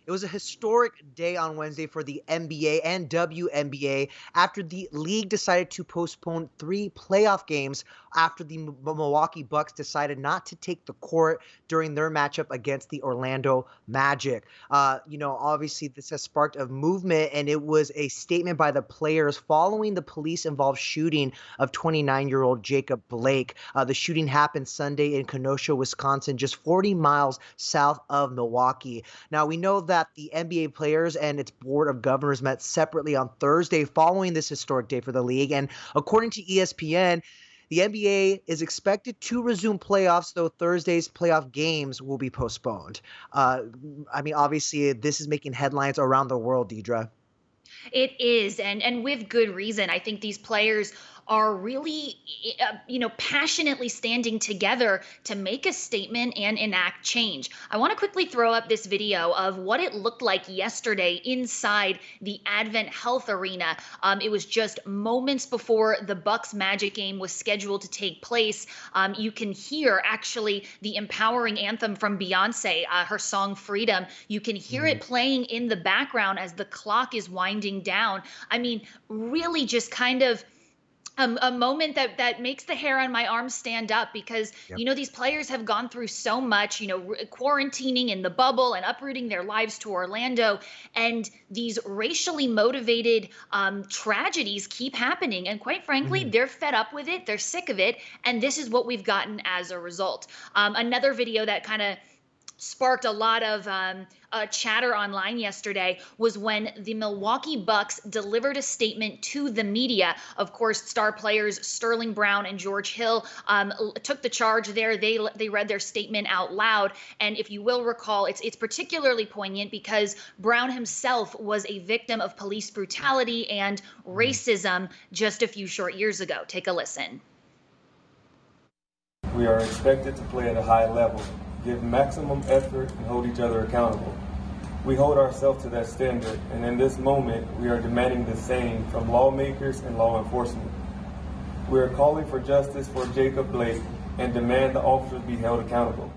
It was a historic day on Wednesday for the NBA and WNBA after the league decided to postpone 3 playoff games after the Milwaukee Bucks decided not to take the court during their matchup against the Orlando Magic. Obviously this has sparked a movement, and it was a statement by the players following the police-involved shooting of 29-year-old Jacob Blake. The shooting happened Sunday in Kenosha, Wisconsin, just 40 miles south of Milwaukee. Now, we know that the NBA players and its board of governors met separately on Thursday following this historic day for the league. And according to ESPN, the NBA is expected to resume playoffs, though Thursday's playoff games will be postponed. Obviously, this is making headlines around the world, Deidre. It is, and with good reason. I think these players are really, passionately standing together to make a statement and enact change. I want to quickly throw up this video of what it looked like yesterday inside the Advent Health Arena. It was just moments before the Bucks Magic game was scheduled to take place. You can hear actually the empowering anthem from Beyonce, her song Freedom. You can hear it playing in the background as the clock is winding down. I mean, really just kind of a moment that makes the hair on my arm stand up, because Yep. these players have gone through so much, quarantining in the bubble and uprooting their lives to Orlando, and these racially motivated tragedies keep happening, and quite frankly, they're fed up with it, they're sick of it, and this is what we've gotten as a result. Another video that kind of sparked a lot of chatter online yesterday was when the Milwaukee Bucks delivered a statement to the media. Of course, star players Sterling Brown and George Hill took the charge there. They read their statement out loud, and if you will recall, it's particularly poignant because Brown himself was a victim of police brutality and racism just a few short years ago. Take a listen. We are expected to play at a high level, give maximum effort, and hold each other accountable. We hold ourselves to that standard, and in this moment, we are demanding the same from lawmakers and law enforcement. We are calling for justice for Jacob Blake and demand the officers be held accountable.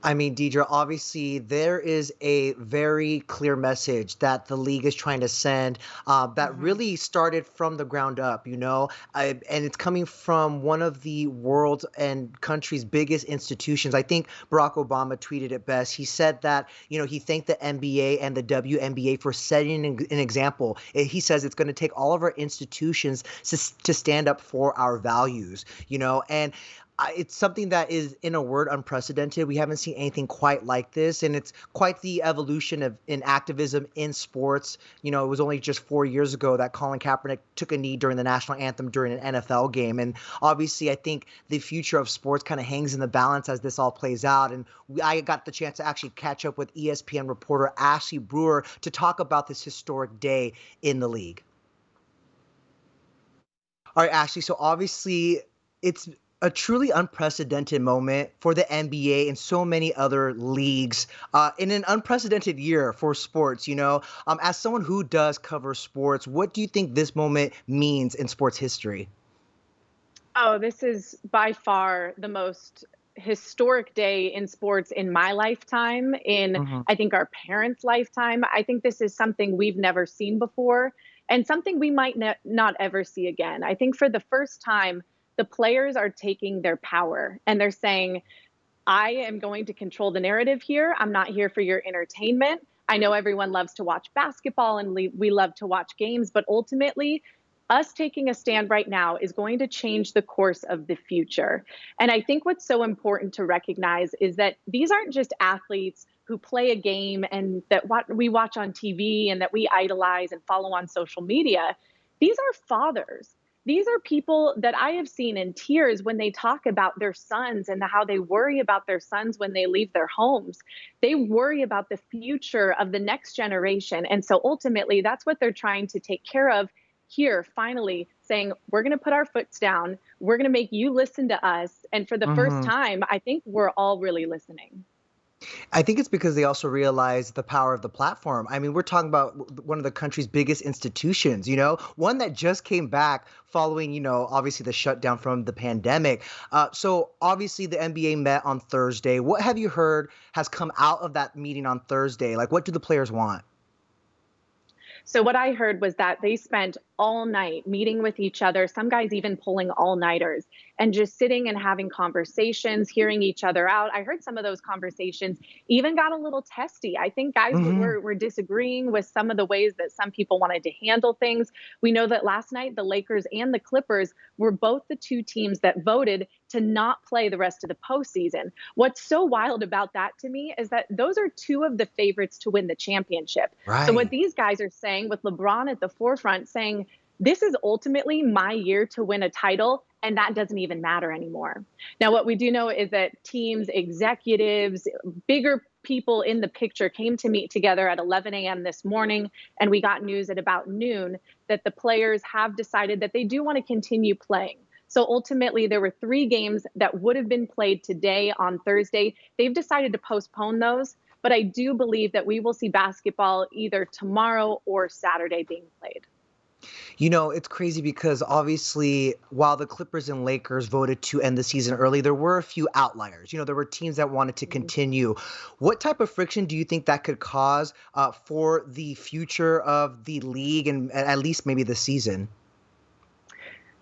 Deidre, obviously there is a very clear message that the league is trying to send that really started from the ground up, and it's coming from one of the world's and country's biggest institutions. I think Barack Obama tweeted it best. He said that, he thanked the NBA and the WNBA for setting an example. He says it's going to take all of our institutions to stand up for our values, and it's something that is, in a word, unprecedented. We haven't seen anything quite like this, and it's quite the evolution in activism in sports. It was only just 4 years ago that Colin Kaepernick took a knee during the national anthem during an NFL game, and obviously I think the future of sports kind of hangs in the balance as this all plays out. And I got the chance to actually catch up with ESPN reporter Ashley Brewer to talk about this historic day in the league. All right, Ashley, so obviously it's a truly unprecedented moment for the NBA and so many other leagues in an unprecedented year for sports. As someone who does cover sports, what do you think this moment means in sports history? Oh, this is by far the most historic day in sports in my lifetime, I think our parents' lifetime. I think this is something we've never seen before and something we might not ever see again. I think for the first time, the players are taking their power and they're saying, I am going to control the narrative here. I'm not here for your entertainment. I know everyone loves to watch basketball and we love to watch games, but ultimately, us taking a stand right now is going to change the course of the future. And I think what's so important to recognize is that these aren't just athletes who play a game and that we watch on TV and that we idolize and follow on social media. These are fathers. These are people that I have seen in tears when they talk about their sons and how they worry about their sons when they leave their homes. They worry about the future of the next generation. And so ultimately, that's what they're trying to take care of here, finally saying, we're going to put our foots down. We're going to make you listen to us. And for the first time, I think we're all really listening. I think it's because they also realize the power of the platform. I mean, we're talking about one of the country's biggest institutions, one that just came back following, obviously the shutdown from the pandemic. So obviously the NBA met on Thursday. What have you heard has come out of that meeting on Thursday? Like, what do the players want? So what I heard was that they spent all night meeting with each other, some guys even pulling all-nighters and just sitting and having conversations, hearing each other out. I heard some of those conversations even got a little testy. I think guys Hmm. were disagreeing with some of the ways that some people wanted to handle things. We know that last night the Lakers and the Clippers were both the two teams that voted to not play the rest of the postseason. What's so wild about that to me is that those are two of the favorites to win the championship. So what Right. these guys are saying, with LeBron at the forefront saying, this is ultimately my year to win a title, and that doesn't even matter anymore. Now, what we do know is that teams, executives, bigger people in the picture came to meet together at 11 a.m. this morning, and we got news at about noon that the players have decided that they do want to continue playing. So ultimately, there were 3 games that would have been played today on Thursday. They've decided to postpone those, but I do believe that we will see basketball either tomorrow or Saturday being played. It's crazy because obviously, while the Clippers and Lakers voted to end the season early, there were a few outliers. There were teams that wanted to continue. What type of friction do you think that could cause for the future of the league and at least maybe the season?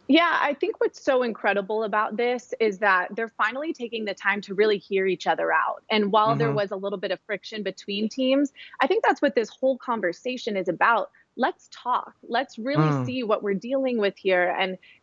Yeah, I think what's so incredible about this is that they're finally taking the time to really hear each other out. And while there Hmm. was a little bit of friction between teams, I think that's what this whole conversation is about. Let's talk. Let's really Mm, see what we're dealing with here,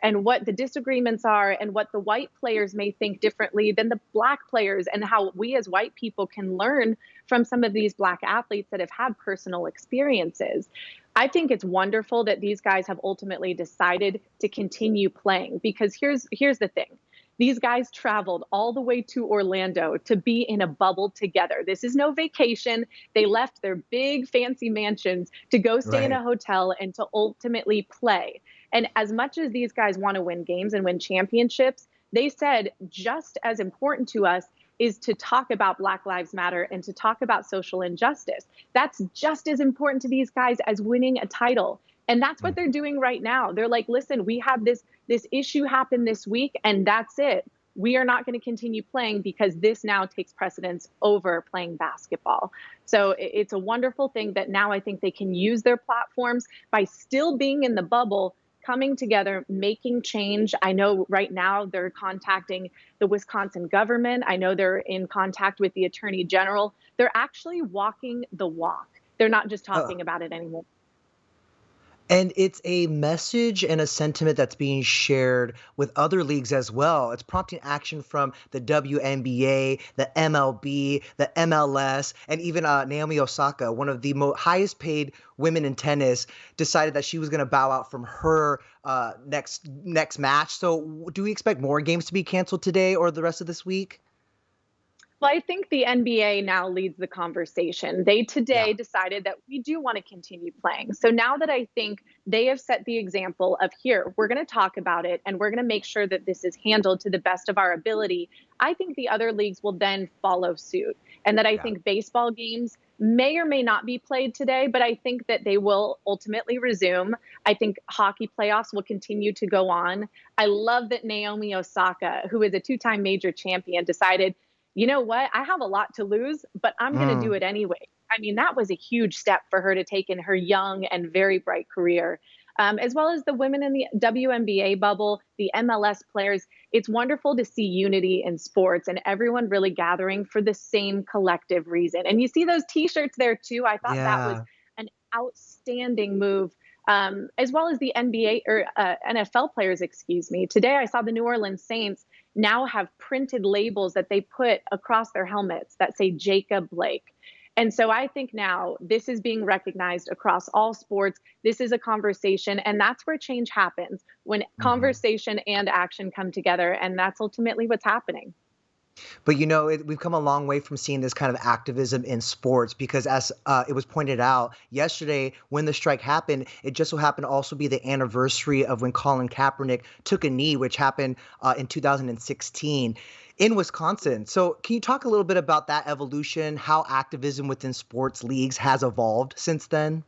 and what the disagreements are, and what the white players may think differently than the black players, and how we as white people can learn from some of these black athletes that have had personal experiences. I think it's wonderful that these guys have ultimately decided to continue playing, because here's the thing. These guys traveled all the way to Orlando to be in a bubble together. This is no vacation. They left their big fancy mansions to go stay in right. a hotel and to ultimately play. And as much as these guys want to win games and win championships, they said just as important to us is to talk about Black Lives Matter and to talk about social injustice. That's just as important to these guys as winning a title. And that's what they're doing right now. They're like, listen, we have this issue happen this week, and that's it. We are not going to continue playing because this now takes precedence over playing basketball. So it's a wonderful thing that now I think they can use their platforms by still being in the bubble, coming together, making change. I know right now they're contacting the Wisconsin government. I know they're in contact with the attorney general. They're actually walking the walk. They're not just talking about it anymore. And it's a message and a sentiment that's being shared with other leagues as well. It's prompting action from the WNBA, the MLB, the MLS, and even Naomi Osaka, one of the highest paid women in tennis, decided that she was going to bow out from her next match. So, do we expect more games to be canceled today or the rest of this week? Well, I think the NBA now leads the conversation. They Yeah. today decided that we do want to continue playing. So now that I think they have set the example of, here, we're going to talk about it and we're going to make sure that this is handled to the best of our ability, I think the other leagues will then follow suit. And that I Yeah. think baseball games may or may not be played today, but I think that they will ultimately resume. I think hockey playoffs will continue to go on. I love that Naomi Osaka, who is a 2-time major champion, decided, you know what? I have a lot to lose, but I'm going to do Mm. it anyway. I mean, that was a huge step for her to take in her young and very bright career. As well as the women in the WNBA bubble, the MLS players. It's wonderful to see unity in sports and everyone really gathering for the same collective reason. And you see those t shirts there too. I thought that was Yeah. an outstanding move. As well as the NBA or NFL players, excuse me. Today I saw the New Orleans Saints now have printed labels that they put across their helmets that say Jacob Blake. And so I think now this is being recognized across all sports. This is a conversation, and that's where change happens, when Mhm. conversation and action come together. And that's ultimately what's happening. But we've come a long way from seeing this kind of activism in sports because, as it was pointed out yesterday, when the strike happened, it just so happened to also be the anniversary of when Colin Kaepernick took a knee, which happened in 2016 in Wisconsin. So, can you talk a little bit about that evolution, how activism within sports leagues has evolved since then?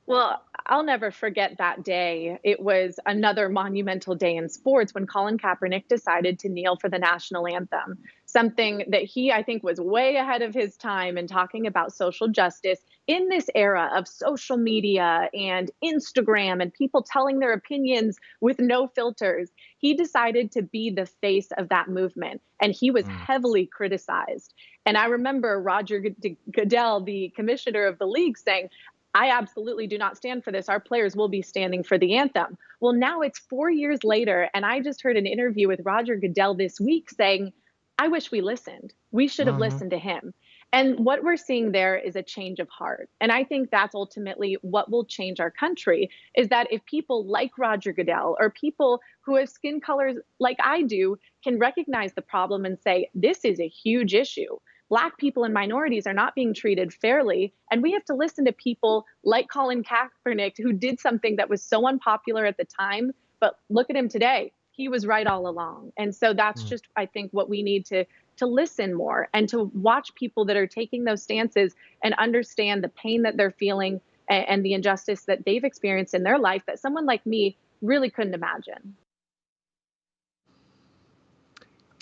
Well, I'll never forget that day. It was another monumental day in sports when Colin Kaepernick decided to kneel for the national anthem, something that he, I think, was way ahead of his time in talking about social justice in this era of social media and Instagram and people telling their opinions with no filters. He decided to be the face of that movement, and he was heavily criticized. And I remember Roger Goodell, the commissioner of the league, saying, I absolutely do not stand for this. Our players will be standing for the anthem. Well, now it's 4 years later, and I just heard an interview with Roger Goodell this week saying, I wish we listened. We should have Hmm. listened to him. And what we're seeing there is a change of heart. And I think that's ultimately what will change our country is that if people like Roger Goodell or people who have skin colors like I do can recognize the problem and say, this is a huge issue. Black people and minorities are not being treated fairly. And we have to listen to people like Colin Kaepernick, who did something that was so unpopular at the time. But look at him today. He was right all along. And so that's just, I think, what we need to listen more and to watch people that are taking those stances and understand the pain that they're feeling and the injustice that they've experienced in their life that someone like me really couldn't imagine.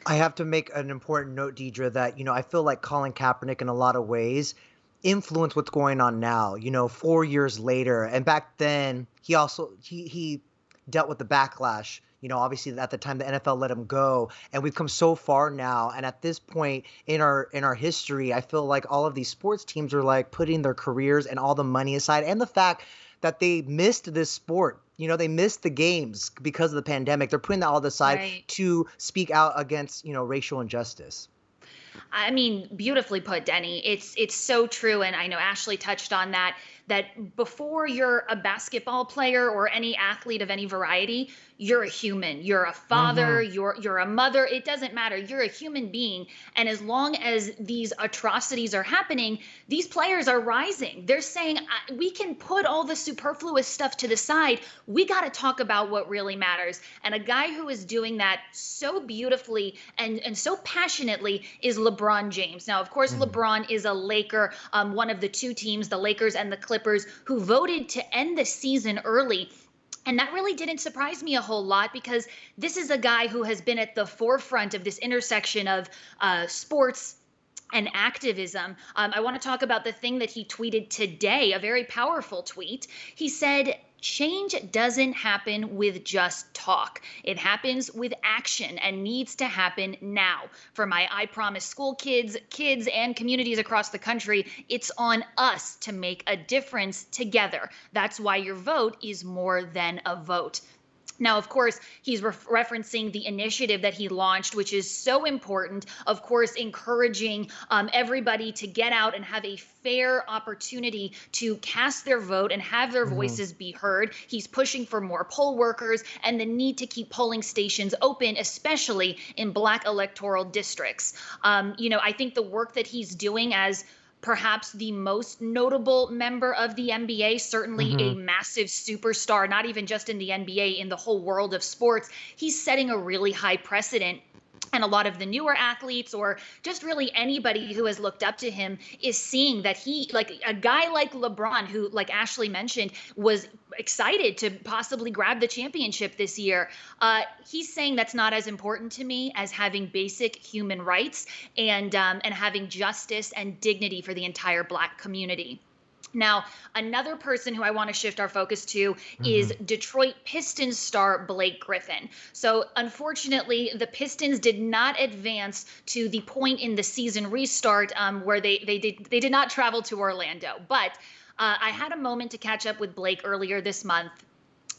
I have to make an important note, Deidre, that, I feel like Colin Kaepernick in a lot of ways influenced what's going on now, 4 years later. And back then he dealt with the backlash. Obviously at the time the NFL let him go, and we've come so far now. And at this point in our history, I feel like all of these sports teams are like putting their careers and all the money aside, and the fact that they missed this sport. They missed the games because of the pandemic. They're putting that all aside Right. to speak out against, racial injustice. I mean, beautifully put, Denny. It's so true, and I know Ashley touched on that before you're a basketball player or any athlete of any variety, you're a human. You're a father, Hmm. you're a mother. It doesn't matter. You're a human being. And as long as these atrocities are happening, these players are rising. They're saying we can put all the superfluous stuff to the side. We got to talk about what really matters. And a guy who is doing that so beautifully and so passionately is LeBron James. Now, of course, Hmm. LeBron is a Laker, one of the two teams, the Lakers and the Clippers, who voted to end the season early. And that really didn't surprise me a whole lot because this is a guy who has been at the forefront of this intersection of sports and activism. I want to talk about the thing that he tweeted today, a very powerful tweet. He said, change doesn't happen with just talk. It happens with action and needs to happen now. For my I Promise School kids, and communities across the country, it's on us to make a difference together. That's why your vote is more than a vote. Now, of course, he's referencing the initiative that he launched, which is so important, of course, encouraging everybody to get out and have a fair opportunity to cast their vote and have their Hmm. voices be heard. He's pushing for more poll workers and the need to keep polling stations open, especially in Black electoral districts. I think the work that he's doing as perhaps the most notable member of the NBA, certainly a Hmm. massive superstar, not even just in the NBA, in the whole world of sports. He's setting a really high precedent. And a lot of the newer athletes, or just really anybody who has looked up to him, is seeing that he, like a guy like LeBron, who, like Ashley mentioned, was excited to possibly grab the championship this year. He's saying that's not as important to me as having basic human rights and having justice and dignity for the entire Black community. Now, another person who I want to shift our focus to is Hmm. Detroit Pistons star Blake Griffin. So, unfortunately, the Pistons did not advance to the point in the season restart where they did not travel to Orlando. But I had a moment to catch up with Blake earlier this month,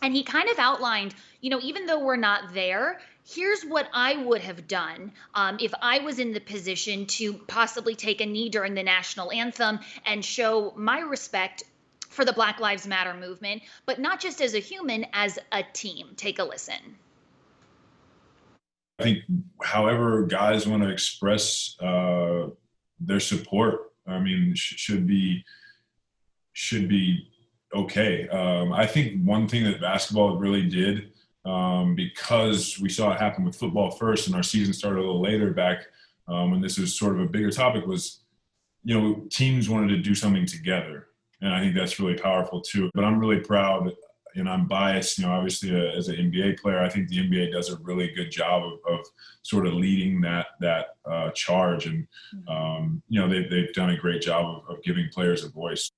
and he kind of outlined, even though we're not there, here's what I would have done if I was in the position to possibly take a knee during the national anthem and show my respect for the Black Lives Matter movement, but not just as a human, as a team. Take a listen. I think however guys want to express their support, I mean, should be okay. I think one thing that basketball really did, because we saw it happen with football first, and our season started a little later back when this was sort of a bigger topic, was, you know, teams wanted to do something together. And I think that's really powerful too. But I'm really proud, and I'm biased, you know, obviously as an NBA player. I think the NBA does a really good job of sort of leading that charge. And, you know, they've done a great job of giving players a voice.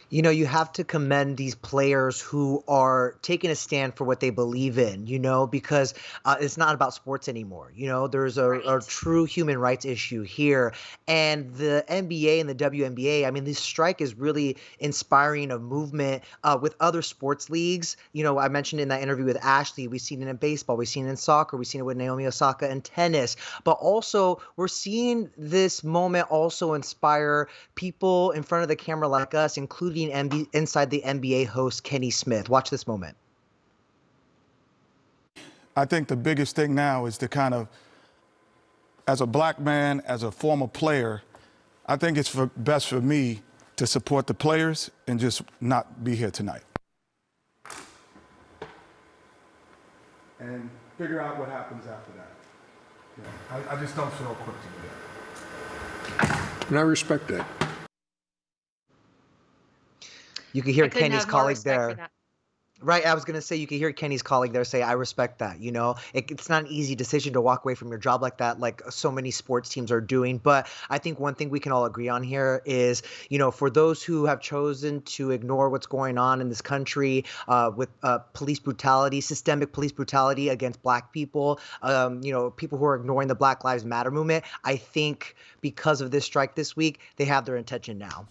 You know, you have to commend these players who are taking a stand for what they believe in, you know, because it's not about sports anymore. You know, there's a true human rights issue here. And the NBA and the WNBA, I mean, this strike is really inspiring a movement with other sports leagues. You know, I mentioned in that interview with Ashley, we've seen it in baseball, we've seen it in soccer, we've seen it with Naomi Osaka in tennis. But also, we're seeing this moment also inspire people in front of the camera like us, including inside the NBA host Kenny Smith. Watch this moment. I think the biggest thing now is to kind of, as a black man, as a former player, I think it's best for me to support the players and just not be here tonight. And figure out what happens after that. You know, I just don't feel equipped to do that. And I respect that. You can hear Kenny's colleague there. Right. I was going to say, you can hear Kenny's colleague there say, I respect that. You know, it's not an easy decision to walk away from your job like that, like so many sports teams are doing. But I think one thing we can all agree on here is, you know, for those who have chosen to ignore what's going on in this country with police brutality, systemic police brutality against black people, you know, people who are ignoring the Black Lives Matter movement, I think because of this strike this week, they have their attention now.